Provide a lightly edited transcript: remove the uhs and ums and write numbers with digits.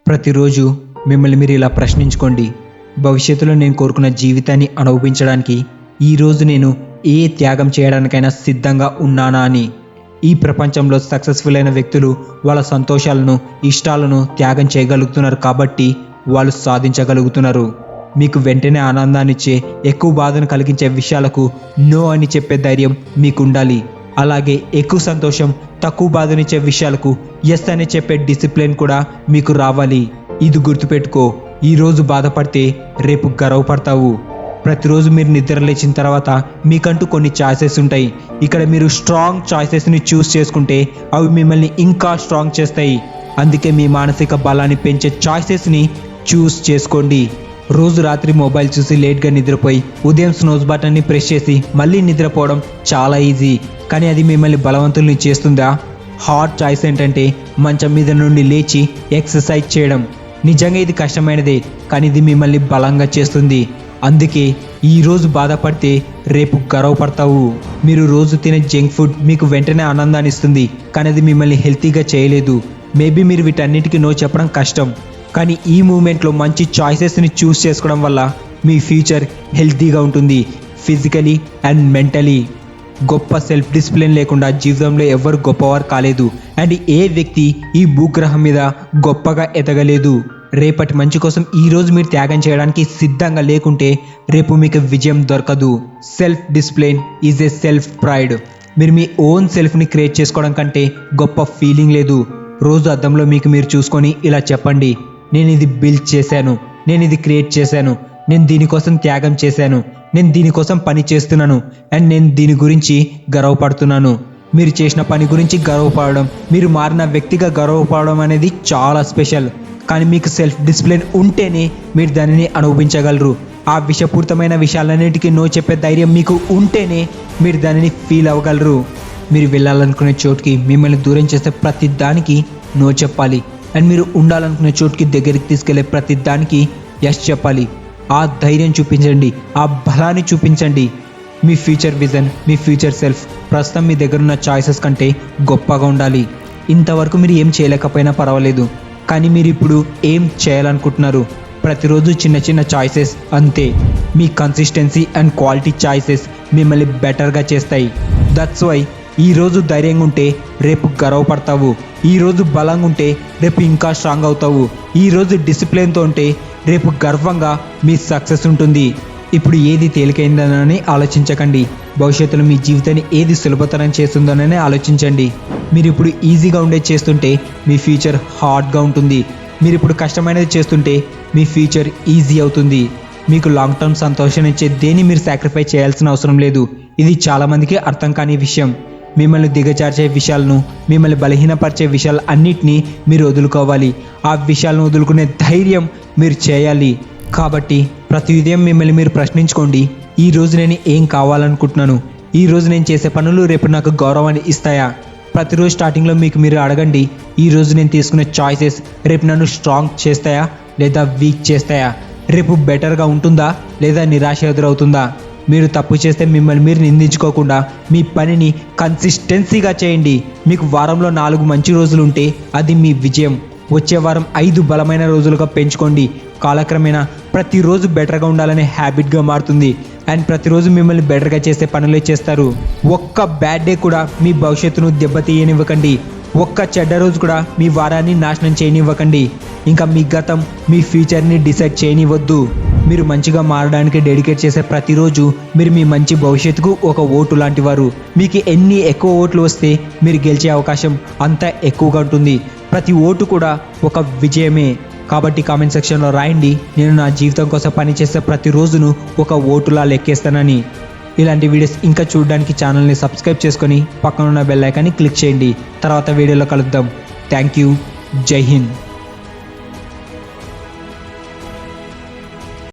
ప్రతిరోజు మిమ్మల్ని మీరు ఇలా ప్రశ్నించుకోండి, భవిష్యత్తులో నేను కోరుకున్న జీవితాన్ని అనుభవించడానికి ఈరోజు నేను ఏ త్యాగం చేయడానికైనా సిద్ధంగా ఉన్నానా అని. ఈ ప్రపంచంలో సక్సెస్ఫుల్ అయిన వ్యక్తులు వాళ్ళ సంతోషాలను, ఇష్టాలను త్యాగం చేయగలుగుతున్నారు కాబట్టి వాళ్ళు సాధించగలుగుతున్నారు. మీకు వెంటనే ఆనందాన్నిచ్చే, ఎక్కువ బాధను కలిగించే విషయాలకు నో అని చెప్పే ధైర్యం మీకు ఉండాలి. అలాగే ఎక్కువ సంతోషం, తక్కువ బాధనిచ్చే విషయాలకు ఎస్ అని చెప్పే డిసిప్లిన్ కూడా మీకు రావాలి. ఇది గుర్తుపెట్టుకో, ఈరోజు బాధపడితే రేపు గర్వపడతావు. ప్రతిరోజు మీరు నిద్ర లేచిన తర్వాత మీకంటూ కొన్ని చాయిసెస్ ఉంటాయి. ఇక్కడ మీరు స్ట్రాంగ్ చాయిసెస్ని చూస్ చేసుకుంటే అవి మిమ్మల్ని ఇంకా స్ట్రాంగ్ చేస్తాయి. అందుకే మీ మానసిక బలాన్ని పెంచే చాయిసెస్ని చూస్ చేసుకోండి. రోజు రాత్రి మొబైల్ చూసి లేట్గా నిద్రపోయి ఉదయం స్నూజ్ బటన్ని ప్రెస్ చేసి మళ్ళీ నిద్రపోవడం చాలా ఈజీ, కానీ అది మిమ్మల్ని బలవంతుల్ని చేస్తుందా? హార్డ్ చాయిస్ ఏంటంటే మంచం మీద నుండి లేచి ఎక్సర్సైజ్ చేయడం. నిజంగా ఇది కష్టమైనదే, కానీ ఇది మిమ్మల్ని బలంగా చేస్తుంది. అందుకే ఈరోజు బాధపడితే రేపు గర్వపడతావు. మీరు రోజు తినే జంక్ ఫుడ్ మీకు వెంటనే ఆనందాన్ని ఇస్తుంది, కానీ అది మిమ్మల్ని హెల్తీగా చేయలేదు. మేబీ మీరు వీటన్నిటికీ నో చెప్పడం కష్టం, కానీ ఈ మూమెంట్లో మంచి చాయిసెస్ని చూస్ చేసుకోవడం వల్ల మీ ఫ్యూచర్ హెల్తీగా ఉంటుంది, ఫిజికలీ అండ్ మెంటలీ. గొప్ప సెల్ఫ్ డిసిప్లిన్ లేకుండా జీవితంలో ఎవరు గొప్పవారు కాలేదు. అండ్ ఏ వ్యక్తి ఈ భూగ్రహం మీద గొప్పగా ఎదగలేదు. రేపటి మంచి కోసం ఈరోజు మీరు త్యాగం చేయడానికి సిద్ధంగా లేకుంటే రేపు మీకు విజయం దొరకదు. Self discipline is a self pride. మీరు మీ ఓన్ సెల్ఫ్ని క్రియేట్ చేసుకోవడం కంటే గొప్ప ఫీలింగ్ లేదు. రోజు అద్దంలో మీకు మీరు చూసుకొని ఇలా చెప్పండి, నేను ఇది బిల్డ్ చేశాను, నేను ఇది క్రియేట్ చేశాను, నేను దీనికోసం త్యాగం చేశాను, నేను దీనికోసం పని చేస్తున్నాను, అండ్ నేను దీని గురించి గర్వపడుతున్నాను. మీరు చేసిన పని గురించి గర్వపడడం, మీరు మారిన వ్యక్తిగా గర్వపడడం అనేది చాలా స్పెషల్. కానీ మీకు సెల్ఫ్ డిసిప్లిన్ ఉంటేనే మీరు దానిని అనుభవించగలరు. ఆ విషపూరితమైన విషయాలన్నిటికీ నో చెప్పే ధైర్యం మీకు ఉంటేనే మీరు దానిని ఫీల్ అవ్వగలరు. మీరు వెళ్ళాలనుకునే చోటుకి మిమ్మల్ని దూరం చేసే ప్రతి దానికి నో చెప్పాలి. అండ్ మీరు ఉండాలనుకునే చోటుకి దగ్గరికి తీసుకెళ్లే ప్రతి దానికి ఎస్ చెప్పాలి. ఆ ధైర్యం చూపించండి, ఆ బలాన్ని చూపించండి. మీ ఫ్యూచర్ విజన్, మీ ఫ్యూచర్ సెల్ఫ్ ప్రస్తుతం మీ దగ్గరున్న చాయిసెస్ కంటే గొప్పగా ఉండాలి. ఇంతవరకు మీరు ఏం చేయలేకపోయినా పర్వాలేదు, కానీ మీరు ఇప్పుడు ఏం చేయాలనుకుంటున్నారు? ప్రతిరోజు చిన్న చిన్న చాయిసెస్ అంతే. మీ కన్సిస్టెన్సీ అండ్ క్వాలిటీ చాయిసెస్ మిమ్మల్ని బెటర్గా చేస్తాయి. దట్స్ వై ఈరోజు ధైర్యంగా ఉంటే రేపు గర్వపడతావు. ఈరోజు బలంగా ఉంటే రేపు ఇంకా స్ట్రాంగ్ అవుతావు. ఈరోజు డిసిప్లిన్తో ఉంటే రేపు గర్వంగా మీ సక్సెస్ ఉంటుంది. ఇప్పుడు ఏది తేలికైందనని ఆలోచించకండి. భవిష్యత్తులో మీ జీవితాన్ని ఏది సులభతరం చేస్తుందోనని ఆలోచించండి. మీరు ఇప్పుడు ఈజీగా ఉండే చేస్తుంటే మీ ఫ్యూచర్ హార్డ్గా ఉంటుంది. మీరు ఇప్పుడు కష్టమైనది చేస్తుంటే మీ ఫ్యూచర్ ఈజీ అవుతుంది. మీకు లాంగ్ టర్మ్ సంతోషాన్ని ఇచ్చే దేన్ని మీరు సాక్రిఫైస్ చేయాల్సిన అవసరం లేదు. ఇది చాలామందికి అర్థం కాని విషయం. మిమ్మల్ని దిగజార్చే విషయాలను, మిమ్మల్ని బలహీనపరిచే విషయాలు అన్నిటినీ మీరు వదులుకోవాలి. ఆ విషయాలను వదులుకునే ధైర్యం మీరు చేయాలి. కాబట్టి ప్రతి ఉదయం మిమ్మల్ని మీరు ప్రశ్నించుకోండి, ఈరోజు నేను ఏం కావాలనుకుంటున్నాను? ఈరోజు నేను చేసే పనులు రేపు నాకు గౌరవాన్ని ఇస్తాయా? ప్రతిరోజు స్టార్టింగ్లో మీకు మీరు అడగండి, ఈరోజు నేను తీసుకునే చాయిసెస్ రేపు నన్ను స్ట్రాంగ్ చేస్తాయా లేదా వీక్ చేస్తాయా? రేపు బెటర్గా ఉంటుందా లేదా నిరాశ ఎదురవుతుందా? మీరు తప్పు చేస్తే మిమ్మల్ని మీరు నిందించుకోకుండా మీ పనిని కన్సిస్టెన్సీగా చేయండి. మీకు వారంలో 4 మంచి రోజులు ఉంటే అది మీ విజయం. వచ్చే వారం 5 బలమైన రోజులుగా పెంచుకోండి. కాలక్రమేణా ప్రతిరోజు బెటర్గా ఉండాలనే హ్యాబిట్గా మారుతుంది. అండ్ ప్రతిరోజు మిమ్మల్ని బెటర్గా చేసే పనులే చేస్తారు. ఒక్క బ్యాడ్ డే కూడా మీ భవిష్యత్తును దెబ్బతీయనివ్వకండి. ఒక్క చెడ్డ రోజు కూడా మీ వారాన్ని నాశనం చేయనివ్వకండి. ఇంకా మీ గతం మీ ఫ్యూచర్ని డిసైడ్ చేయనివ్వద్దు. మీరు మంచిగా మారడానికి డెడికేట్ చేసే ప్రతిరోజు మీరు మీ మంచి భవిష్యత్తుకు ఒక ఓటు లాంటి వారు. మీకు ఎన్ని ఎక్కువ ఓట్లు వస్తే మీరు గెలిచే అవకాశం అంత ఎక్కువగా ఉంటుంది. ప్రతి ఓటు కూడా ఒక విజయమే. కాబట్టి కామెంట్ సెక్షన్లో రాయండి, నేను నా జీవితం కోసం పనిచేసే ప్రతి రోజును ఒక ఓటులా లెక్కేస్తానని. ఇలాంటి వీడియోస్ ఇంకా చూడడానికి ఛానల్ని సబ్స్క్రైబ్ చేసుకొని పక్కనున్న బెల్ ఐకాన్ని క్లిక్ చేయండి. తర్వాత వీడియోలో కలుద్దాం. Thank you. జై హింద్.